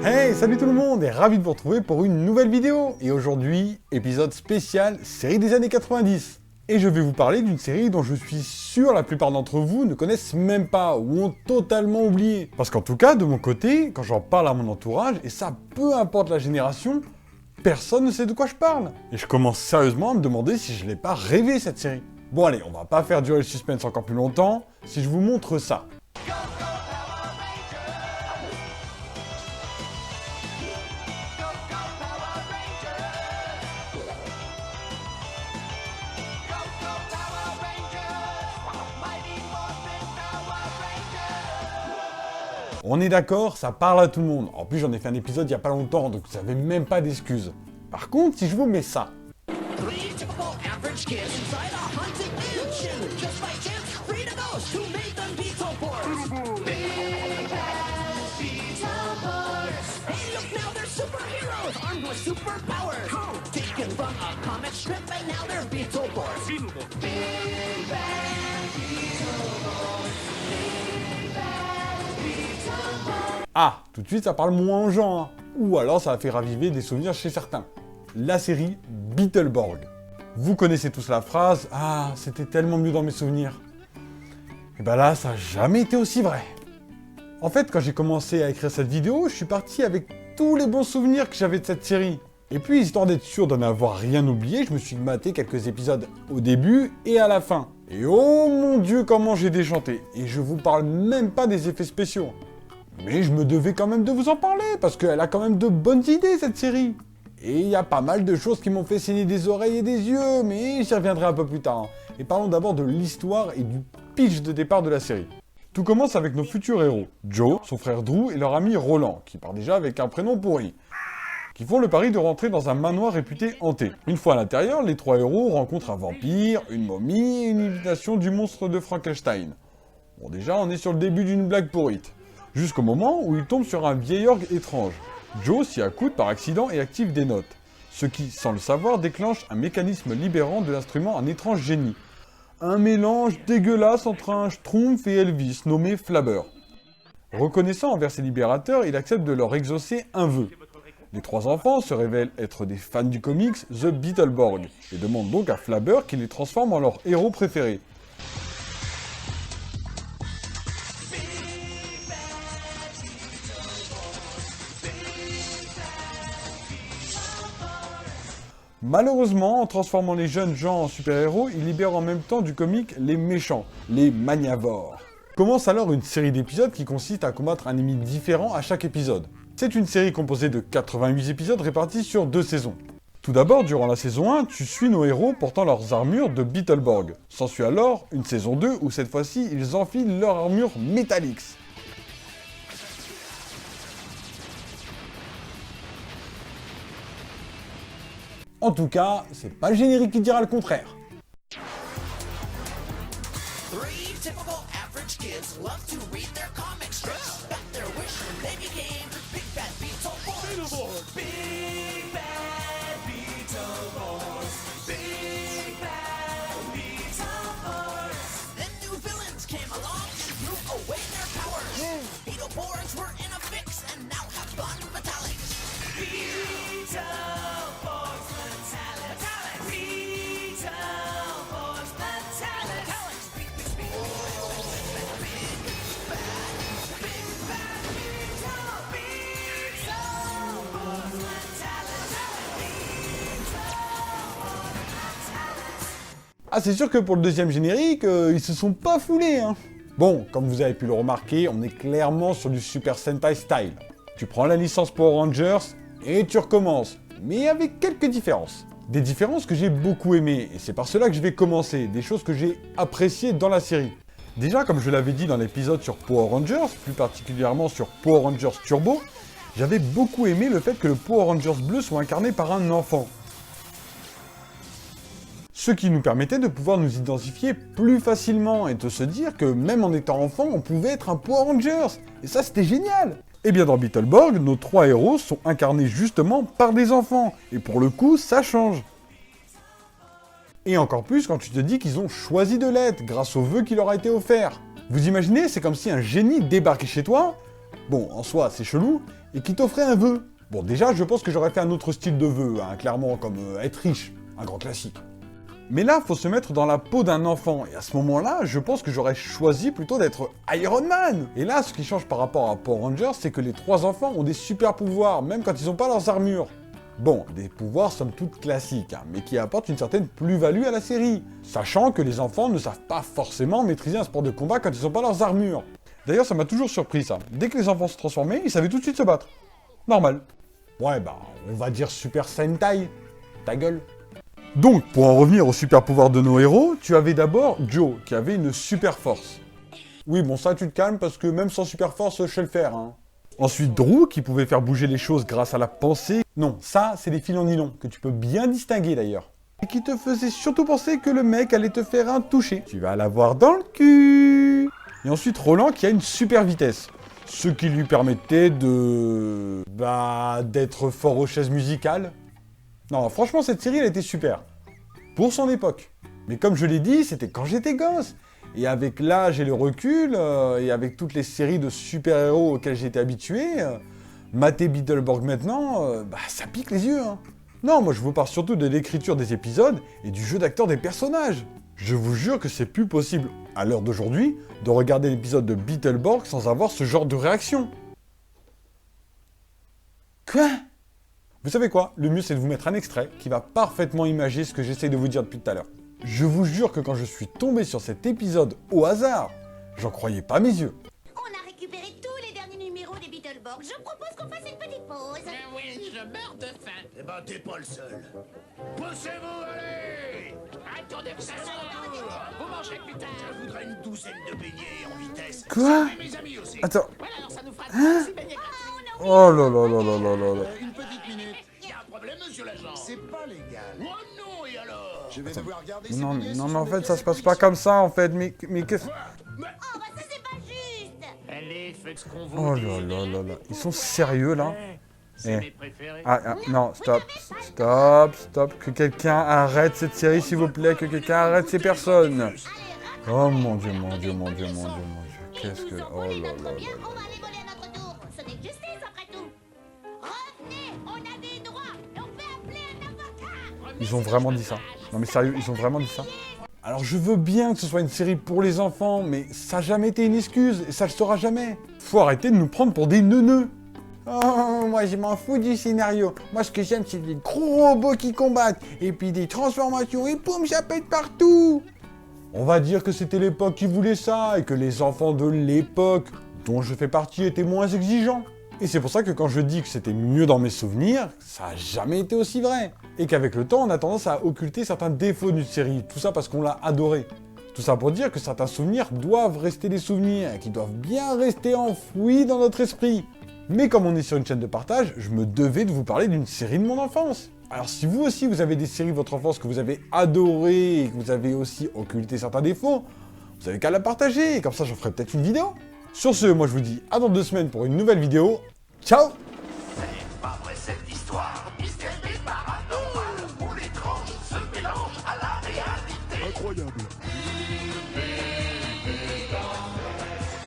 Hey, salut tout le monde et ravi de vous retrouver pour une nouvelle vidéo. Et aujourd'hui, épisode spécial série des années 90. Et je vais vous parler d'une série dont je suis sûr la plupart d'entre vous ne connaissent même pas ou ont totalement oublié. Parce qu'en tout cas, de mon côté, quand j'en parle à mon entourage, et ça peu importe la génération, personne ne sait de quoi je parle. Et je commence sérieusement à me demander si je l'ai pas rêvé cette série. Bon allez, on va pas faire durer le suspense encore plus longtemps, si je vous montre ça. On est d'accord, ça parle à tout le monde. En plus, j'en ai fait un épisode il y a pas longtemps, donc vous n'avez même pas d'excuses. Par contre, si je vous mets ça. Ah, tout de suite ça parle moins aux gens, hein. Ou alors ça a fait raviver des souvenirs chez certains. La série Beetleborg. Vous connaissez tous la phrase « Ah, c'était tellement mieux dans mes souvenirs ». Et ben là, ça n'a jamais été aussi vrai. En fait, quand j'ai commencé à écrire cette vidéo, je suis parti avec tous les bons souvenirs que j'avais de cette série. Et puis, histoire d'être sûr de n'avoir rien oublié, je me suis maté quelques épisodes au début et à la fin. Et oh mon Dieu, comment j'ai déchanté. Et je vous parle même pas des effets spéciaux. Mais je me devais quand même de vous en parler, parce qu'elle a quand même de bonnes idées, cette série. Et il y a pas mal de choses qui m'ont fait saigner des oreilles et des yeux, mais j'y reviendrai un peu plus tard. Et parlons d'abord de l'histoire et du pitch de départ de la série. Tout commence avec nos futurs héros, Joe, son frère Drew et leur ami Roland, qui part déjà avec un prénom pourri, qui font le pari de rentrer dans un manoir réputé hanté. Une fois à l'intérieur, les trois héros rencontrent un vampire, une momie et une imitation du monstre de Frankenstein. Bon déjà, on est sur le début d'une blague pourrite. Jusqu'au moment où il tombe sur un vieil orgue étrange. Joe s'y accoude par accident et active des notes, ce qui, sans le savoir, déclenche un mécanisme libérant de l'instrument un étrange génie. Un mélange dégueulasse entre un schtroumpf et Elvis, nommé Flabber. Reconnaissant envers ses libérateurs, il accepte de leur exaucer un vœu. Les trois enfants se révèlent être des fans du comics The Beetleborg, et demandent donc à Flabber qu'il les transforme en leur héros préféré. Malheureusement, en transformant les jeunes gens en super-héros, il libère en même temps du comique les méchants, les Magnavores. Commence alors une série d'épisodes qui consiste à combattre un ennemi différent à chaque épisode. C'est une série composée de 88 épisodes répartis sur 2 saisons. Tout d'abord, durant la saison 1, tu suis nos héros portant leurs armures de Beetleborg. S'ensuit alors une saison 2 où cette fois-ci, ils enfilent leur armure Metallix. En tout cas, c'est pas le générique qui dira le contraire. Ah, c'est sûr que pour le deuxième générique, ils se sont pas foulés, hein. Bon, comme vous avez pu le remarquer, on est clairement sur du Super Sentai style. Tu prends la licence Power Rangers et tu recommences, mais avec quelques différences. Des différences que j'ai beaucoup aimées, et c'est par cela que je vais commencer, des choses que j'ai appréciées dans la série. Déjà, comme je l'avais dit dans l'épisode sur Power Rangers, plus particulièrement sur Power Rangers Turbo, j'avais beaucoup aimé le fait que le Power Rangers bleu soit incarné par un enfant. Ce qui nous permettait de pouvoir nous identifier plus facilement et de se dire que même en étant enfant, on pouvait être un Power Rangers. Et ça, c'était génial. Et bien dans Beetleborg, nos trois héros sont incarnés justement par des enfants. Et pour le coup, ça change. Et encore plus quand tu te dis qu'ils ont choisi de l'être grâce au vœu qui leur a été offert. Vous imaginez, c'est comme si un génie débarquait chez toi, Bon, en soi, c'est chelou, et qui t'offrait un vœu. Bon, déjà, je pense que j'aurais fait un autre style de vœu, hein, clairement, comme être riche, un grand classique. Mais là, faut se mettre dans la peau d'un enfant, et à ce moment-là, je pense que j'aurais choisi plutôt d'être Iron Man. Et là, ce qui change par rapport à Power Rangers, c'est que les 3 enfants ont des super pouvoirs, même quand ils n'ont pas leurs armures. Bon, des pouvoirs somme toute classiques, hein, mais qui apportent une certaine plus-value à la série, sachant que les enfants ne savent pas forcément maîtriser un sport de combat quand ils n'ont pas leurs armures. D'ailleurs, ça m'a toujours surpris ça. Dès que les enfants se transformaient, ils savaient tout de suite se battre. Normal. Ouais, bah, on va dire Super Sentai. Ta gueule. Donc, pour en revenir au super pouvoir de nos héros, tu avais d'abord Joe, qui avait une super force. Oui, bon, ça, tu te calmes, parce que même sans super force, je sais le faire, hein. Ensuite, Drew, qui pouvait faire bouger les choses grâce à la pensée. Non, ça, c'est des fils en nylon, que tu peux bien distinguer d'ailleurs. Et qui te faisait surtout penser que le mec allait te faire un toucher. Tu vas l'avoir dans le cul. Et ensuite, Roland, qui a une super vitesse. Ce qui lui permettait de... d'être fort aux chaises musicales. Non, franchement, cette série, elle était super. Pour son époque. Mais comme je l'ai dit, c'était quand j'étais gosse. Et avec l'âge et le recul, et avec toutes les séries de super-héros auxquelles j'ai été habitué, mater Beetleborg maintenant, ça pique les yeux. Hein. Non, moi je vous parle surtout de l'écriture des épisodes et du jeu d'acteur des personnages. Je vous jure que c'est plus possible, à l'heure d'aujourd'hui, de regarder l'épisode de Beetleborg sans avoir ce genre de réaction. Quoi ? Vous savez quoi ? Le mieux c'est de vous mettre un extrait qui va parfaitement imager ce que j'essaie de vous dire depuis tout à l'heure. Je vous jure que quand je suis tombé sur cet épisode au hasard, j'en croyais pas mes yeux. On a récupéré tous les derniers numéros des Beetleborgs. Je propose qu'on fasse une petite pause. Oui, je meurs de faim. Eh ben, t'es pas le seul. Poussez-vous, allez! Attendez, vous vous mangez, putain. Je voudrais une douzaine de beignets en vitesse. Quoi ? Et mes amis aussi. Attends. Voilà, alors ça nous fera 36 beignets gratuits. Oh là là là là là là là. Une petite minute. Y a un problème, monsieur l'agent? C'est pas légal. Oh non, et alors? Je vais devoir regarder ces Non, beignets. non, Ce mais en sont fait, des ça se passe pièces pas comme ça, en fait. Mais qu'est-ce... Oh, bah ça c'est pas juste. Allez, faites ce qu'on vous Oh dit. là là là là. Ils sont sérieux, là ? C'est Eh. mes préférés. Non, stop. Que quelqu'un arrête cette série, s'il vous plaît. Que quelqu'un arrête ces personnes. Oh mon Dieu. Qu'est-ce que... Oh là là là Bien, on là. va aller voler à notre tour. Ce n'est que justice après tout. Revenez, on a des droits. Et on peut appeler un avocat. Ils ont vraiment dit ça. Non mais sérieux, ils ont vraiment dit ça. Alors je veux bien que ce soit une série pour les enfants, mais ça n'a jamais été une excuse, et ça le sera jamais. Faut arrêter de nous prendre pour des neuneux. Oh, moi je m'en fous du scénario. Moi ce que j'aime c'est des gros robots qui combattent, et puis des transformations, et boum, ça pète partout. On va dire que c'était l'époque qui voulait ça, et que les enfants de l'époque, dont je fais partie, étaient moins exigeants. Et c'est pour ça que quand je dis que c'était mieux dans mes souvenirs, ça n'a jamais été aussi vrai. Et qu'avec le temps, on a tendance à occulter certains défauts d'une série, tout ça parce qu'on l'a adoré. Tout ça pour dire que certains souvenirs doivent rester des souvenirs, et qu'ils doivent bien rester enfouis dans notre esprit. Mais comme on est sur une chaîne de partage, je me devais de vous parler d'une série de mon enfance. Alors si vous aussi vous avez des séries de votre enfance que vous avez adorées, et que vous avez aussi occulté certains défauts, vous avez qu'à la partager, et comme ça j'en ferai peut-être une vidéo. Sur ce, moi je vous dis à dans 2 semaines pour une nouvelle vidéo. Ciao!